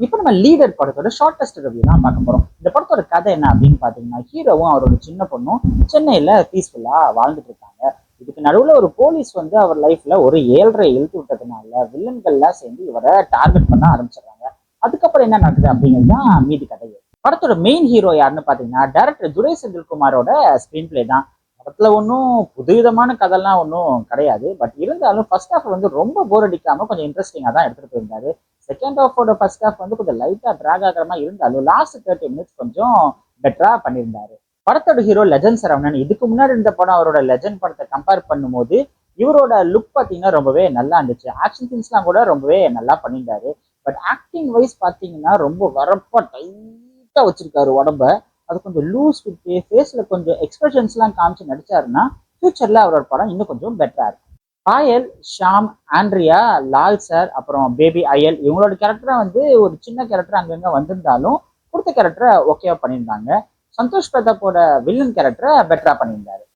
இப்போ நம்ம லீடர் படத்தோட ஷார்டஸ்ட் ரிவ்யூ தான் பார்க்க போறோம். இந்த படத்தோட கதை என்ன அப்படின்னு பாத்தீங்கன்னா, ஹீரோவும் அவரோட சின்ன பொண்ணும் சென்னையில பீஸ்ஃபுல்லா வாழ்ந்துட்டு இருக்காங்க. இதுக்கு நடுவுல ஒரு போலீஸ் வந்து அவர் லைஃப்ல ஒரு 7.5 இழுத்து விட்டதுனால வில்லன்கள்லாம் சேர்ந்து இவரை டார்கெட் பண்ண ஆரம்பிச்சிடுறாங்க. அதுக்கப்புறம் என்ன நடக்குது அப்படிங்கிறது தான் மீதி கதை. படத்தோட மெயின் ஹீரோ யாருன்னு பாத்தீங்கன்னா, டைரக்டர் துரை செந்தில்குமாரோட ஸ்கிரீன் பிளே தான். படத்துல ஒன்றும் புதுவிதமான கதைலாம் ஒன்றும் கிடையாது. பட் இருந்தாலும் ஃபர்ஸ்ட் ஹாஃப் வந்து ரொம்ப போர் அடிக்காம கொஞ்சம் இன்ட்ரெஸ்டிங்காக தான் எடுத்துட்டு போயிருந்தாரு. செகண்ட் ஹாஃபோட ஃபர்ஸ்ட் ஹாஃப் வந்து கொஞ்சம் லைட்டா ட்ராக் ஆகிற மாதிரி இருந்தாலும் லாஸ்ட் 30 மினிட்ஸ் கொஞ்சம் பெட்டரா பண்ணியிருந்தாரு. படத்தோட ஹீரோ லெஜண்ட் சரவணன். இதுக்கு முன்னாடி இருந்த படம் அவரோட லெஜண்ட் படத்தை கம்பேர் பண்ணும்போது இவரோட லுக் பார்த்தீங்கன்னா ரொம்பவே நல்லா இருந்துச்சு. ஆக்ஷன் சீன்ஸ்லாம் கூட ரொம்பவே நல்லா பண்ணியிருந்தாரு. பட் ஆக்டிங் வைஸ் பார்த்தீங்கன்னா ரொம்ப வரப்பா டைட்டா வச்சிருக்காரு உடம்ப. அது கொஞ்சம் லூஸ் விட்டு ஃபேஸ்ல கொஞ்சம் எக்ஸ்பிரஷன்ஸ்லாம் காமிச்சு நடிச்சாருன்னா ஃபியூச்சர்ல அவரோட படம் இன்னும் கொஞ்சம் பெட்டரா இருக்கும். பாயல், ஷாம், ஆண்ட்ரியா, லால் சார், அப்புறம் பேபி அயல் இவங்களோட கேரக்டரை வந்து ஒரு சின்ன கேரக்டர் அங்கங்க வந்திருந்தாலும் கொடுத்த கேரக்டரை ஓகேவா பண்ணியிருந்தாங்க. சந்தோஷ் பிரதாப்போட வில்லன் கேரக்டரை பெட்டரா பண்ணியிருந்தாரு.